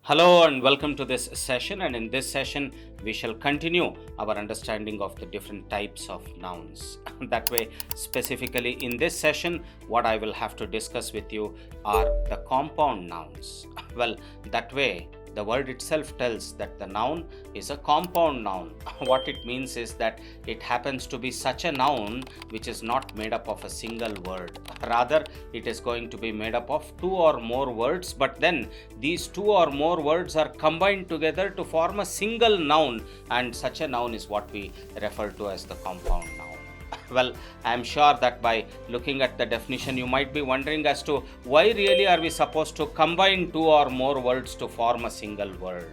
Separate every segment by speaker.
Speaker 1: Hello and welcome to this session, and in this session we shall continue our understanding of the different types of nouns. That way, specifically in this session, what I will have to discuss with you are the compound nouns. Well, that way the word itself tells that the noun is a compound noun. What it means is that it happens to be such a noun which is not made up of a single word. Rather, it is going to be made up of two or more words, but then these two or more words are combined together to form a single noun, and such a noun is what we refer to as the compound noun. Well, I am sure that by looking at the definition, you might be wondering as to why really are we supposed to combine two or more words to form a single word?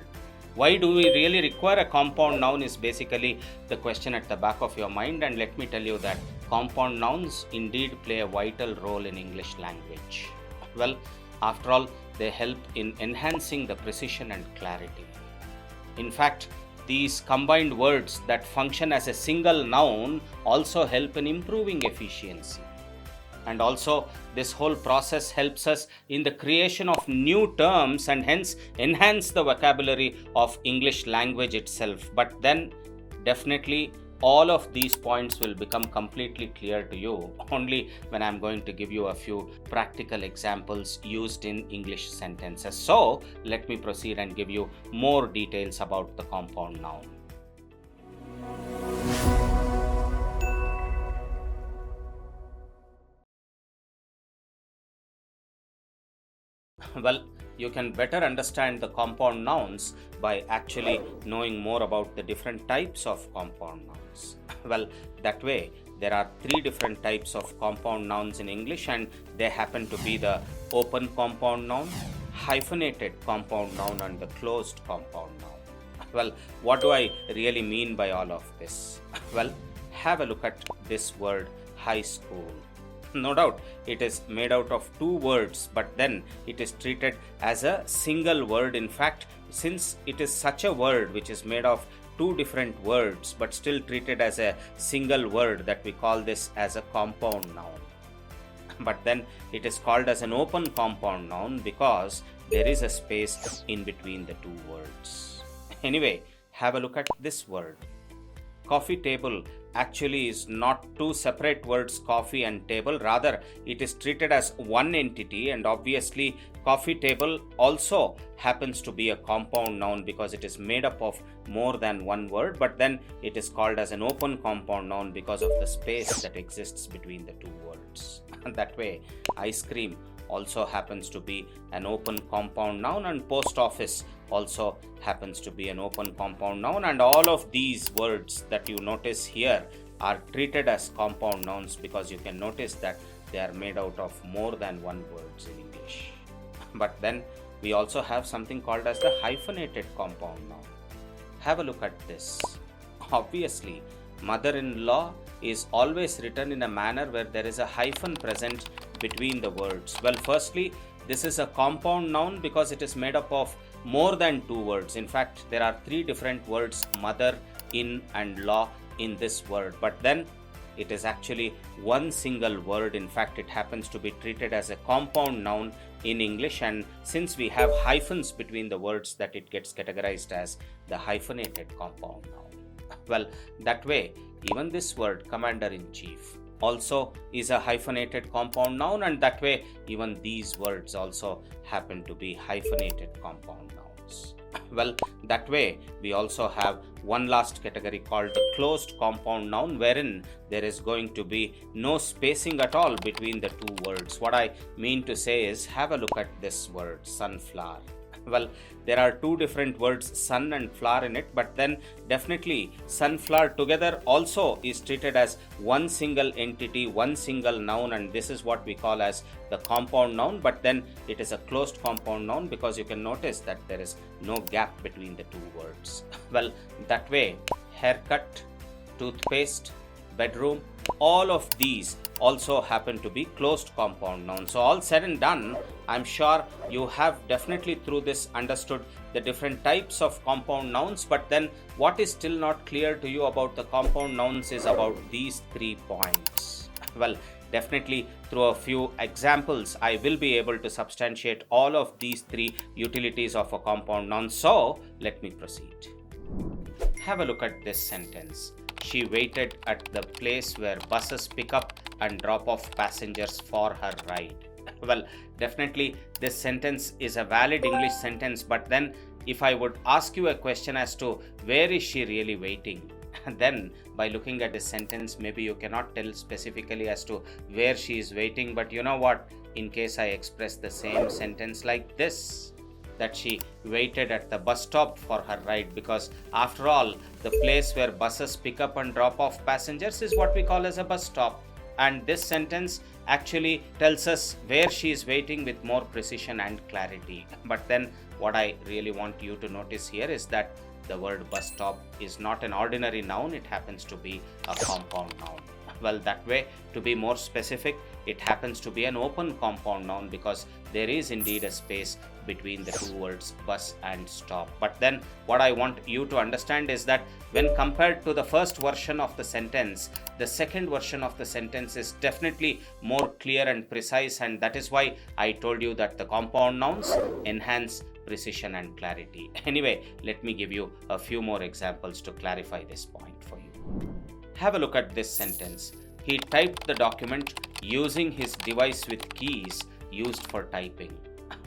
Speaker 1: Why do we really require a compound noun is basically the question at the back of your mind, and let me tell you that compound nouns indeed play a vital role in English language. Well, after all, they help in enhancing the precision and clarity. In fact, these combined words that function as a single noun also help in improving efficiency. And also, this whole process helps us in the creation of new terms and hence enhance the vocabulary of English language itself. But then, definitely, all of these points will become completely clear to you only when I'm going to give you a few practical examples used in English sentences. So, let me proceed and give you more details about the compound noun. Well, you can better understand the compound nouns by actually knowing more about the different types of compound nouns. Well, that way, there are three different types of compound nouns in English, and they happen to be the open compound noun, hyphenated compound noun, and the closed compound noun. Well, what do I really mean by all of this? Well, have a look at this word, high school. No doubt it is made out of two words, but then it is treated as a single word. In fact, since it is such a word which is made of two different words but still treated as a single word, that we call this as a compound noun. But then it is called as an open compound noun because there is a space in between the two words. Anyway, have a look at this word. Coffee table actually is not two separate words, coffee and table. Rather, it is treated as one entity, and obviously coffee table also happens to be a compound noun because it is made up of more than one word, but then it is called as an open compound noun because of the space that exists between the two words. And that way, ice cream also happens to be an open compound noun, and post office also happens to be an open compound noun, and all of these words that you notice here are treated as compound nouns because you can notice that they are made out of more than one words in English. But then we also have something called as the hyphenated compound noun. Have a look at this. Obviously, mother-in-law is always written in a manner where there is a hyphen present between the words. Well, firstly, this is a compound noun because it is made up of more than two words. In fact, there are three different words, mother, in, and law in this word. But then it is actually one single word. In fact, it happens to be treated as a compound noun in English, and since we have hyphens between the words, that it gets categorized as the hyphenated compound noun. Well, that way, even this word, commander-in-chief, also is a hyphenated compound noun, and that way even these words also happen to be hyphenated compound nouns. Well, that way we also have one last category called the closed compound noun, wherein there is going to be no spacing at all between the two words. What I mean to say is, have a look at this word, sunflower. Well, there are two different words, sun and flower, in it, but then definitely sunflower together also is treated as one single entity, one single noun, and this is what we call as the compound noun. But then it is a closed compound noun because you can notice that there is no gap between the two words. Well, that way, haircut, toothpaste, bedroom, all of these also happen to be closed compound nouns. So all said and done, I'm sure you have definitely through this understood the different types of compound nouns, but then what is still not clear to you about the compound nouns is about these 3 points. Well, definitely through a few examples, I will be able to substantiate all of these three utilities of a compound noun. So, let me proceed. Have a look at this sentence. She waited at the place where buses pick up and drop off passengers for her ride. Well, definitely this sentence is a valid English sentence, but then if I would ask you a question as to where is she really waiting, then by looking at this sentence, maybe you cannot tell specifically as to where she is waiting. But you know what? In case I express the same sentence like this, that she waited at the bus stop for her ride, because after all, the place where buses pick up and drop off passengers is what we call as a bus stop. And this sentence actually tells us where she is waiting with more precision and clarity. But then what I really want you to notice here is that the word bus stop is not an ordinary noun, it happens to be a compound noun. Well, that way, to be more specific, it happens to be an open compound noun because there is indeed a space between the two words bus and stop. But then what I want you to understand is that when compared to the first version of the sentence, the second version of the sentence is definitely more clear and precise, and that is why I told you that the compound nouns enhance precision and clarity. Anyway, let me give you a few more examples to clarify this point for you. Have a look at this sentence. He typed the document using his device with keys used for typing.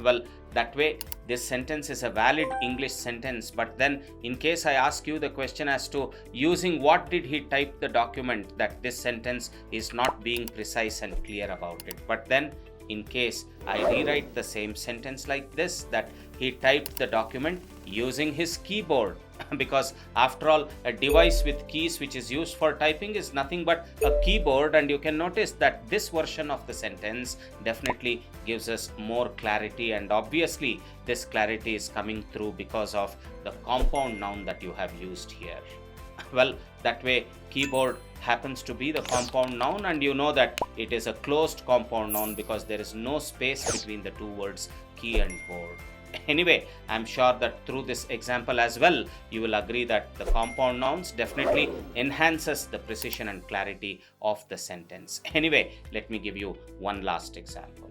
Speaker 1: Well, that way, this sentence is a valid English sentence, but then in case I ask you the question as to using what did he type the document, that this sentence is not being precise and clear about it. But then in case I rewrite the same sentence like this, that he typed the document using his keyboard, because after all, a device with keys which is used for typing is nothing but a keyboard, and you can notice that this version of the sentence definitely gives us more clarity, and obviously this clarity is coming through because of the compound noun that you have used here. Well, that way keyboard happens to be the compound noun, and you know that it is a closed compound noun because there is no space between the two words key and board. Anyway, I'm sure that through this example as well, you will agree that the compound nouns definitely enhances the precision and clarity of the sentence. Anyway, let me give you one last example.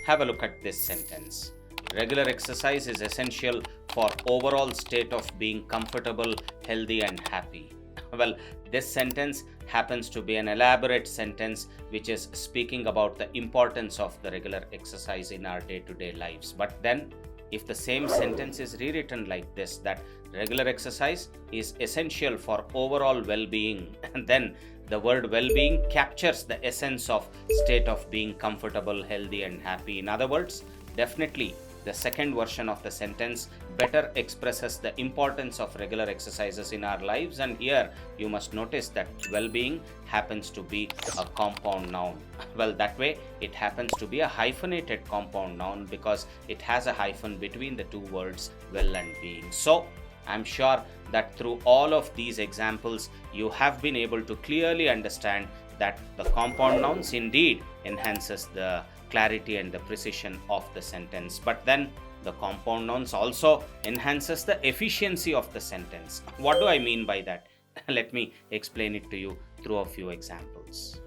Speaker 1: Have a look at this sentence. Regular exercise is essential for overall state of being comfortable, healthy and happy. Well, this sentence happens to be an elaborate sentence which is speaking about the importance of the regular exercise in our day-to-day lives. But then, if the same sentence is rewritten like this, that regular exercise is essential for overall well-being, then the word well-being captures the essence of state of being comfortable, healthy and happy. In other words, definitely the second version of the sentence better expresses the importance of regular exercises in our lives, and here you must notice that well-being happens to be a compound noun. Well, that way it happens to be a hyphenated compound noun because it has a hyphen between the two words well and being. So I'm sure that through all of these examples you have been able to clearly understand that the compound nouns indeed enhances the clarity and the precision of the sentence. But then the compound nouns also enhances the efficiency of the sentence. What do I mean by that? Let me explain it to you through a few examples.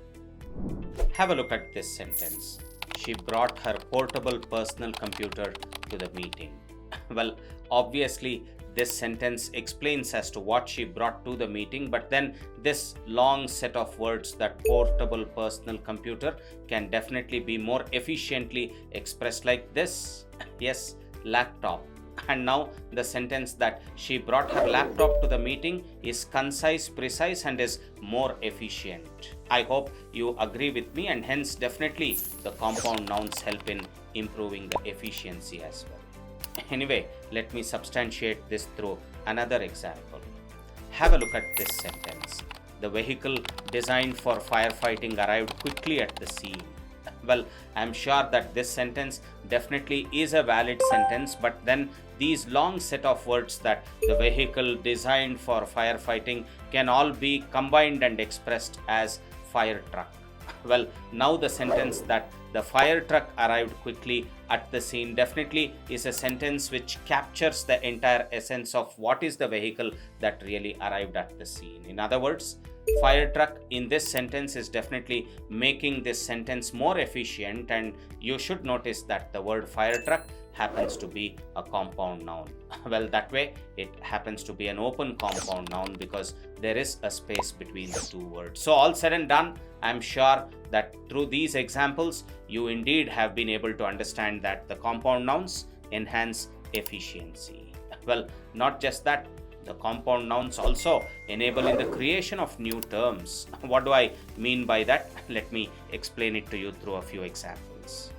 Speaker 1: Have a look at this sentence. She brought her portable personal computer to the meeting. Well, obviously this sentence explains as to what she brought to the meeting, but then this long set of words, that portable personal computer, can definitely be more efficiently expressed like this. Yes, laptop. And now the sentence that she brought her laptop to the meeting is concise, precise and is more efficient. I hope you agree with me, and hence definitely the compound nouns help in improving the efficiency as well. Anyway, let me substantiate this through another example. Have a look at this sentence. The vehicle designed for firefighting arrived quickly at the scene. Well, I'm sure that this sentence definitely is a valid sentence, but then these long set of words, that the vehicle designed for firefighting, can all be combined and expressed as fire truck. Well, now the sentence that the fire truck arrived quickly at the scene definitely is a sentence which captures the entire essence of what is the vehicle that really arrived at the scene. In other words, Fire truck in this sentence is definitely making this sentence more efficient, and you should notice that the word fire truck happens to be a compound noun. Well, that way it happens to be an open compound noun because there is a space between the two words. So all said and done, I'm sure that through these examples you indeed have been able to understand that the compound nouns enhance efficiency. Well, not just that, the compound nouns also enable in the creation of new terms. What do I mean by that? Let me explain it to you through a few examples.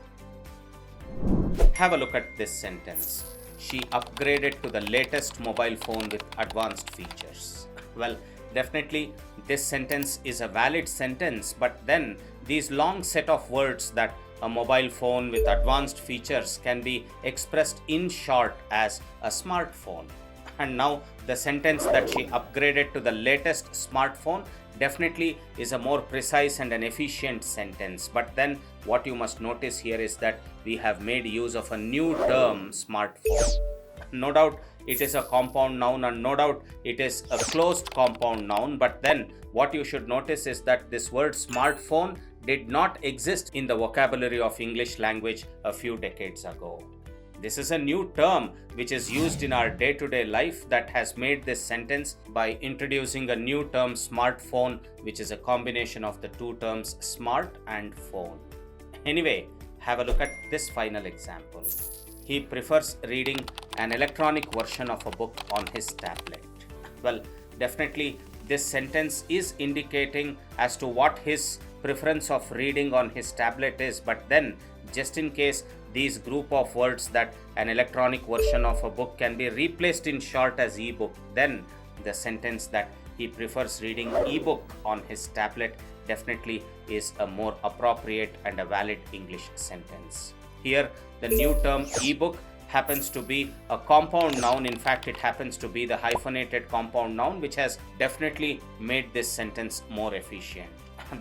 Speaker 1: Have a look at this sentence. She upgraded to the latest mobile phone with advanced features. Well, definitely this sentence is a valid sentence, but then these long set of words that a mobile phone with advanced features can be expressed in short as a smartphone. And now the sentence that she upgraded to the latest smartphone definitely is a more precise and an efficient sentence. But then what you must notice here is that we have made use of a new term, smartphone. No doubt it is a compound noun, and no doubt it is a closed compound noun, but then what you should notice is that this word smartphone did not exist in the vocabulary of English language a few decades ago. This is a new term which is used in our day-to-day life that has made this sentence by introducing a new term, smartphone, which is a combination of the two terms smart and phone. Anyway, have a look at this final example. He prefers reading an electronic version of a book on his tablet. Well, definitely this sentence is indicating as to what his preference of reading on his tablet is, but then just in case these group of words that an electronic version of a book can be replaced in short as ebook, then the sentence that he prefers reading ebook on his tablet definitely is a more appropriate and a valid English sentence. Here the new term ebook happens to be a compound noun. In fact, it happens to be the hyphenated compound noun, which has definitely made this sentence more efficient.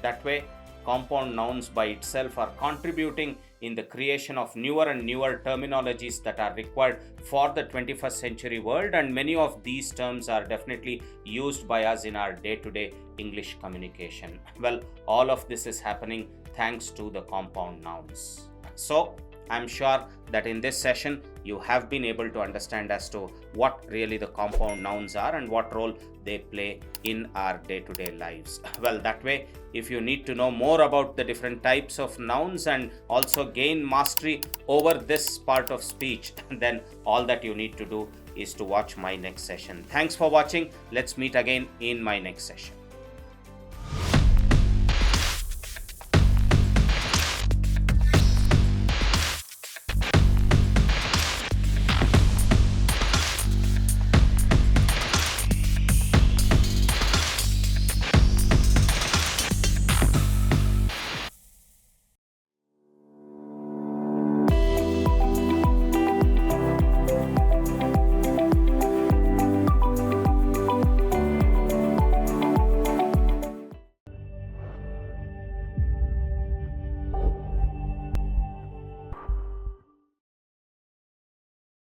Speaker 1: That way, compound nouns by itself are contributing in the creation of newer and newer terminologies that are required for the 21st century world, and many of these terms are definitely used by us in our day-to-day English communication. Well, all of this is happening thanks to the compound nouns. So I'm sure that in this session you have been able to understand as to what really the compound nouns are and what role they play in our day-to-day lives. Well, that way, if you need to know more about the different types of nouns and also gain mastery over this part of speech, then all that you need to do is to watch my next session. Thanks for watching. Let's meet again in my next session.